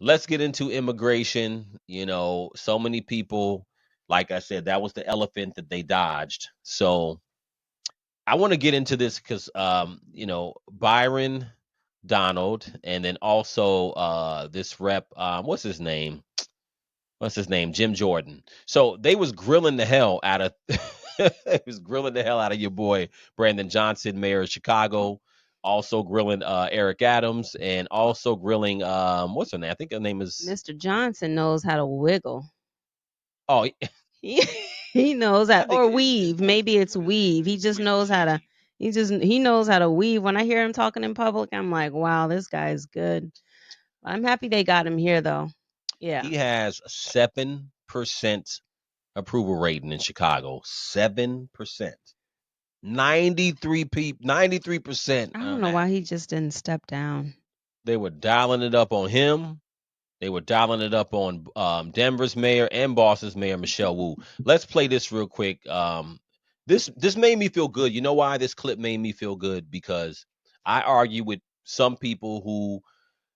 let's get into immigration. So many people, like I said, that was the elephant that they dodged. So I want to get into this because, Byron Donald, and then also this rep, what's his name? What's his name? Jim Jordan. So they was grilling the hell out of it was grilling the hell out of your boy Brandon Johnson, mayor of Chicago. Also grilling Eric Adams, and also grilling what's her name? I think her name is Mr. Johnson knows how to wiggle. oh He he knows I that, think or weave. Maybe it's weave. He just knows how to. He knows how to weave. When I hear him talking in public, I'm like, wow, this guy's good. I'm happy they got him here, though. Yeah, he has a 7% approval rating in Chicago. 7%. 93%. I don't know why he just didn't step down. They were dialing it up on him. They were dialing it up on Denver's mayor and Boston's mayor, Michelle Wu. Let's play this real quick. This made me feel good. You know why this clip made me feel good? Because I argue with some people who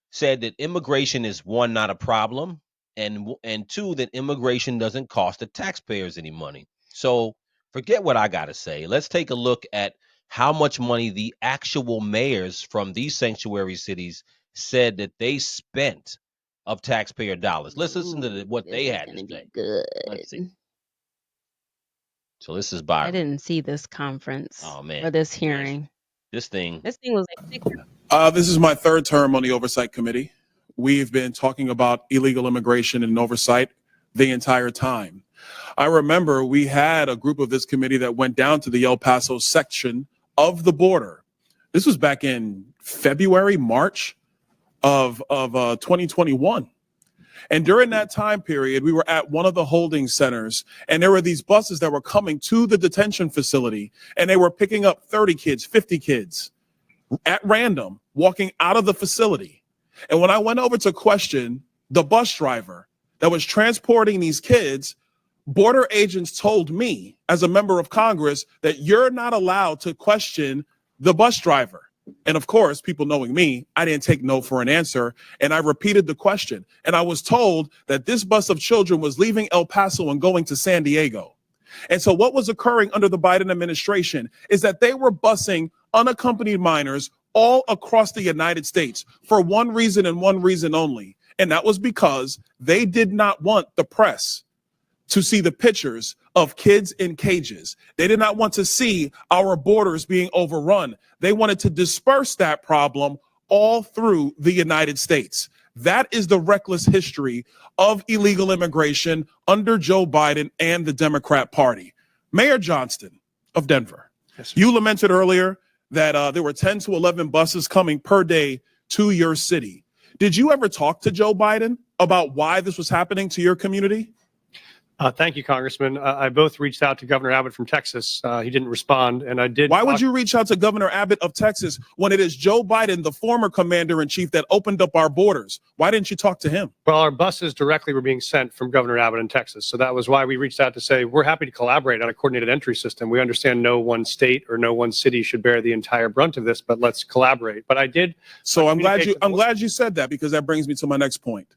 said that immigration is one, not a problem, and two, that immigration doesn't cost the taxpayers any money. So forget what I got to say. Let's take a look at how much money the actual mayors from these sanctuary cities said that they spent of taxpayer dollars. Let's listen to Ooh, what they this is had to gonna be say. good. Let's see. So this is I Byron. didn't see this conference Oh man, or this yes, hearing. this thing. This thing was like 6 This is my third term on the Oversight Committee. We've been talking about illegal immigration and oversight the entire time. I remember we had a group of this committee that went down to the El Paso section of the border. This was back in February, March of 2021. And during that time period, we were at one of the holding centers, and there were these buses that were coming to the detention facility, and they were picking up 30 kids, 50 kids at random, walking out of the facility. And when I went over to question the bus driver that was transporting these kids, border agents told me, as a member of Congress, that you're not allowed to question the bus driver. And of course, people knowing me, I didn't take no for an answer. And I repeated the question. And I was told that this bus of children was leaving El Paso and going to San Diego. And so what was occurring under the Biden administration is that they were busing unaccompanied minors all across the United States for one reason and one reason only. And that was because they did not want the press to see the pictures of kids in cages. They did not want to see our borders being overrun. They wanted to disperse that problem all through the United States. That is the reckless history of illegal immigration under Joe Biden and the Democrat Party. Mayor Johnston of Denver, yes, you lamented earlier that there were 10 to 11 buses coming per day to your city. Did you ever talk to Joe Biden about why this was happening to your community? Thank you, Congressman. I both reached out to Governor Abbott from Texas. He didn't respond, and I did. Why would you reach out to Governor Abbott of Texas when it is Joe Biden, the former commander-in-chief, that opened up our borders? Why didn't you talk to him? Well, our buses directly were being sent from Governor Abbott in Texas. So that was why we reached out to say, we're happy to collaborate on a coordinated entry system. We understand no one state or no one city should bear the entire brunt of this, but let's collaborate. But I did. So I'm glad you said that, because that brings me to my next point.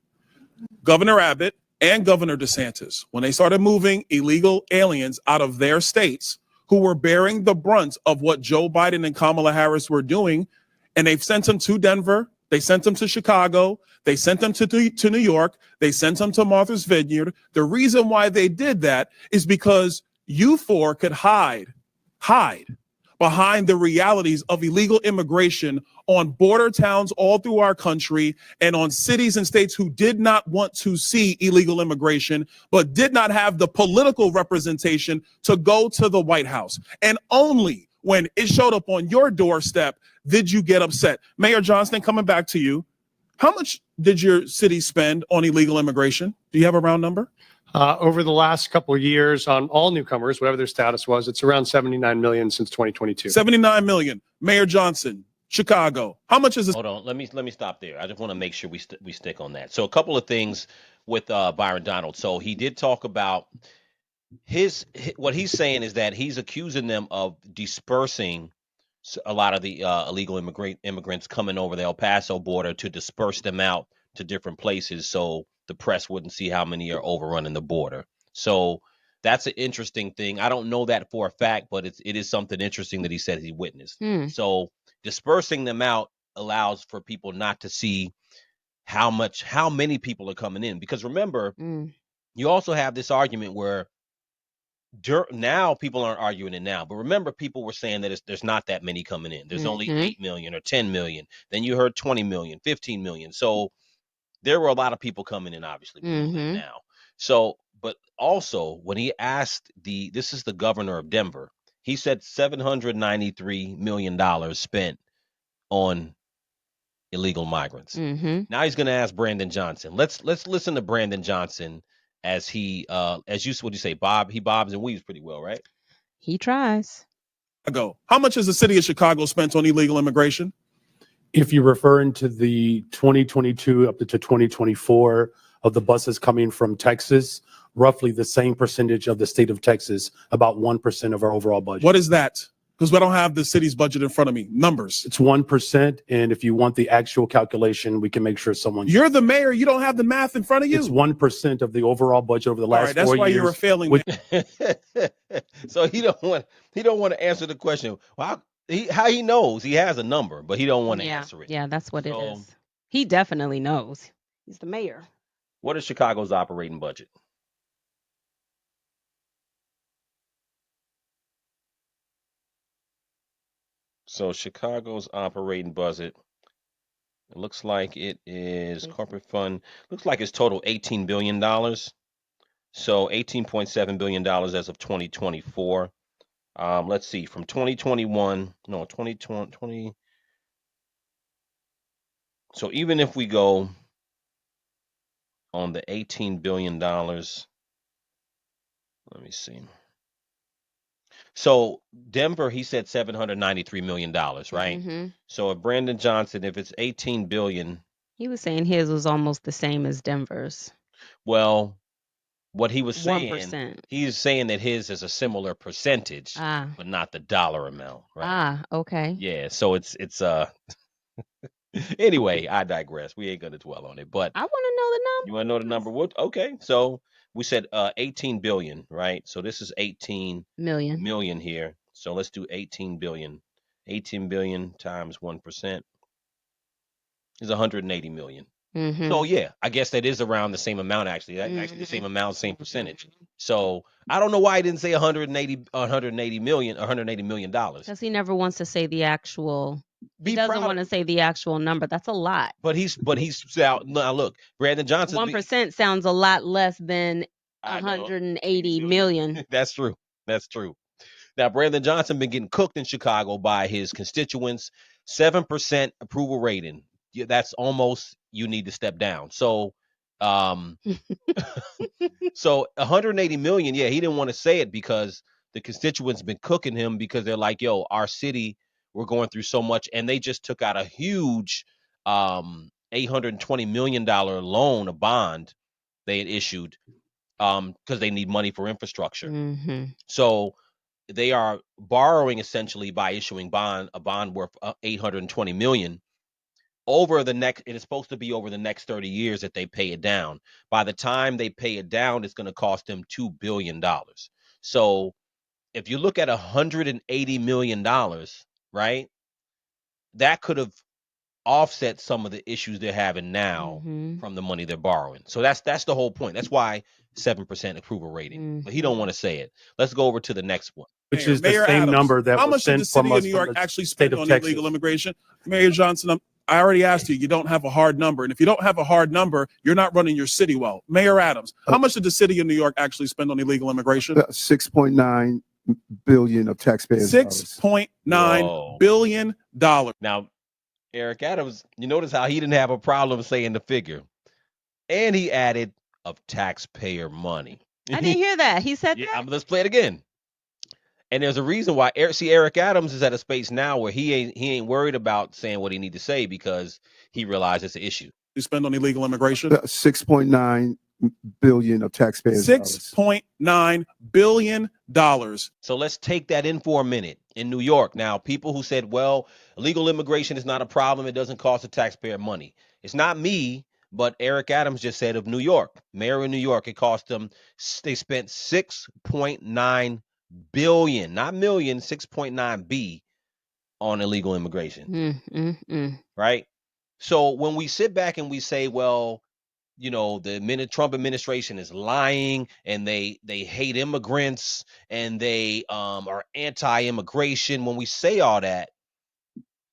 Governor Abbott and Governor DeSantis, when they started moving illegal aliens out of their states who were bearing the brunt of what Joe Biden and Kamala Harris were doing, and they've sent them to Denver, they sent them to Chicago, they sent them to New York, they sent them to Martha's Vineyard. The reason why they did that is because you four could hide behind the realities of illegal immigration on border towns all through our country and on cities and states who did not want to see illegal immigration, but did not have the political representation to go to the White House. And only when it showed up on your doorstep did you get upset. Mayor Johnston, coming back to you, how much did your city spend on illegal immigration? Do you have a round number? Over the last couple of years on all newcomers, whatever their status was, it's around 79 million since 2022. 79 million. Mayor Johnson, Chicago. How much is this? Hold on. Let me stop there. I just want to make sure we stick on that. So a couple of things with Byron Donald. So he did talk about what he's saying is that he's accusing them of dispersing a lot of the illegal immigrants coming over the El Paso border, to disperse them out to different places so the press wouldn't see how many are overrunning the border. So that's an interesting thing. I don't know that for a fact, but it is something interesting that he said he witnessed. So dispersing them out allows for people not to see how many people are coming in. Because remember, you also have this argument where now people aren't arguing it now, but remember, people were saying that there's not that many coming in. There's only 8 million or 10 million. Then you heard 20 million, 15 million. So there were a lot of people coming in, obviously. We know that now. So, but also when he asked this is the governor of Denver, he said $793 million spent on illegal migrants. Now he's going to ask Brandon Johnson. Let's listen to Brandon Johnson as he what do you say, Bob? He bobs and weaves pretty well, right? He tries. How much has the city of Chicago spent on illegal immigration? If you're referring to the 2022 up to 2024 of the buses coming from Texas, roughly the same percentage of the state of Texas, about 1% of our overall budget. What is that? Because we don't have the city's budget in front of me. Numbers. It's 1%. And if you want the actual calculation, we can make sure someone. You're the mayor. You don't have the math in front of you. It's 1% of the overall budget over the last 4 years. That's why you were failing. So he don't want to answer the question. Well, how he knows he has a number, but he don't want to answer it. Yeah, that's what it is. He definitely knows. He's the mayor. What is Chicago's operating budget? So Chicago's operating budget, it looks like it is corporate fund. Looks like it's total $18 billion. So $18.7 billion as of 2024. Let's see, from 2020. So even if we go on the $18 billion, let me see. So Denver, he said $793 million, right? So if Brandon Johnson, if it's 18 billion. He was saying his was almost the same as Denver's. Well, what he was saying, 1%. he's saying that his is a similar percentage, but not the dollar amount, right? Okay. Yeah, so it's anyway, I digress. We ain't gonna dwell on it, but I want to know the number. You want to know the number? What? Okay, so we said 18 billion, right? So this is 18 million here. So let's do 18 billion. 18 billion times 1% is 180 million. So yeah, I guess that is around the same amount actually. Actually the same amount, same percentage. So I don't know why he didn't say 180 million dollars. Because he never wants to say the actual. He doesn't want to say the actual number. That's a lot. But he's out. Now look, Brandon Johnson. 1% sounds a lot less than 180 million. That's true. That's true. Now Brandon Johnson been getting cooked in Chicago by his constituents. 7% approval rating. Yeah, that's almost you need to step down. So, so 180 million. Yeah, he didn't want to say it because the constituents been cooking him because they're like, yo, our city, we're going through so much, and they just took out a huge $820 million loan, a bond they had issued because they need money for infrastructure. So they are borrowing essentially by issuing a bond worth $820 million over the next. It is supposed to be over the next 30 years that they pay it down. By the time they pay it down, it's going to cost them $2 billion. So if you look at $180 million, right, that could have offset some of the issues they're having now from the money they're borrowing. So that's the whole point. That's why 7% approval rating. But he don't want to say it. Let's go over to the next one. Which is the same number that was sent from us. How much did the city of New York actually spend on illegal immigration? Mayor Johnson, I already asked you. You don't have a hard number. And if you don't have a hard number, you're not running your city well. Mayor Adams, how much did the city of New York actually spend on illegal immigration? $6.9 billion of taxpayers. $6.9 billion. Now, Eric Adams, you notice how he didn't have a problem saying the figure. And he added of taxpayer money. I didn't hear that. He said that? Let's play it again. And there's a reason why Eric Adams is at a space now where he ain't worried about saying what he need to say because he realized it's an issue. You spend on illegal immigration? $6.9 billion of taxpayers. $6.9 billion. So let's take that in for a minute. In New York, now people who said, well, illegal immigration is not a problem. It doesn't cost the taxpayer money. It's not me. But Eric Adams just said of New York, mayor of New York, it cost them, they spent 6.9 billion, not million, 6.9 B on illegal immigration, right? So when we sit back and we say, well, you know, the Trump administration is lying and they hate immigrants and they are anti-immigration, when we say all that,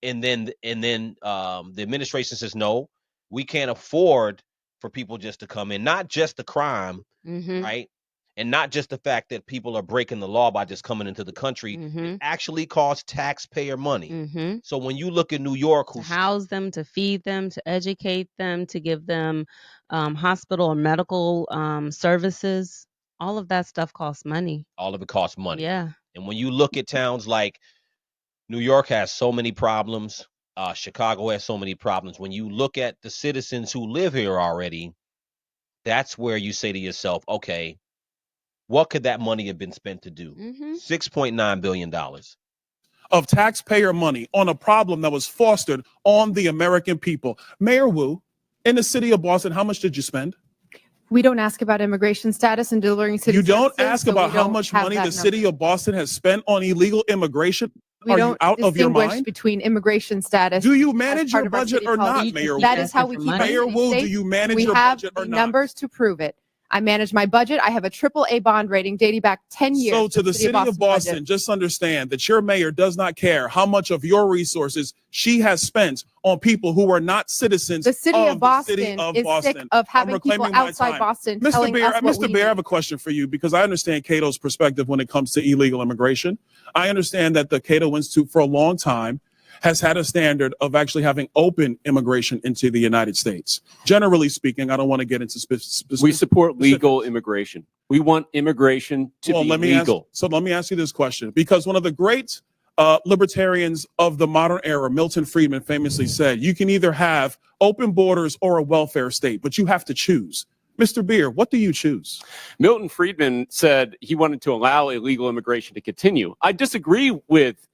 and then the administration says no, we can't afford for people just to come in, not just the crime, right, and not just the fact that people are breaking the law by just coming into the country. It actually costs taxpayer money. So when you look at New York, To who's house them, to feed them, to educate them, to give them hospital or medical services, all of that stuff costs money. all of it costs money. Yeah. And when you look at towns like New York has so many problems, Chicago has so many problems. When you look at the citizens who live here already, that's where you say to yourself, okay, what could that money have been spent to do? $6.9 billion. Of taxpayer money on a problem that was fostered on the American people. Mayor Wu, in the city of Boston, how much did you spend? We don't ask about immigration status and delivering city You don't services, ask so about we how don't much have money that the city number. of Boston has spent on illegal immigration? We Are you don't out of your distinguish mind? between immigration status. Do you as manage part your of our budget city or policy. not, Mayor Wu? That is how we keep our Mayor city Wu, do safe. you manage We your have budget the or not? numbers to prove it. I manage my budget. I have a AAA bond rating dating back 10 years. So to the city of Boston, budget. just understand that your mayor does not care how much of your resources she has spent on people who are not citizens The city of of Boston the city of is Boston. sick of having I'm people reclaiming my outside time. Boston Mr. telling Beer, us what Mr. we Beer, I need. have a question for you because I understand Cato's perspective when it comes to illegal immigration. I understand that the Cato Institute for a long time has had a standard of actually having open immigration into the United States. Generally speaking, I don't want to get into specific. We support legal immigration. We want immigration to be legal. Let me ask you this question, because one of the great libertarians of the modern era, Milton Friedman, famously said, you can either have open borders or a welfare state, but you have to choose. Mr. Beer, what do you choose? Milton Friedman said he wanted to allow illegal immigration to continue. I disagree with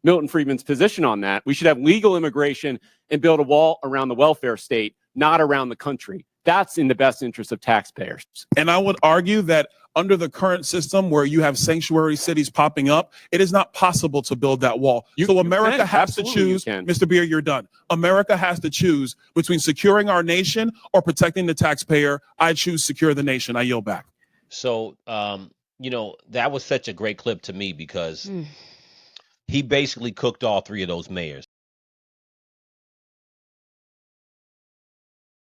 Milton Friedman's position on that. We should have legal immigration and build a wall around the welfare state, not around the country. That's in the best interest of taxpayers. And I would argue that under the current system where you have sanctuary cities popping up, it is not possible to build that wall. So America has to choose. Mr. Beer, you're done. America has to choose between securing our nation or protecting the taxpayer. I choose secure the nation. I yield back. So, you know, that was such a great clip to me because he basically cooked all three of those mayors.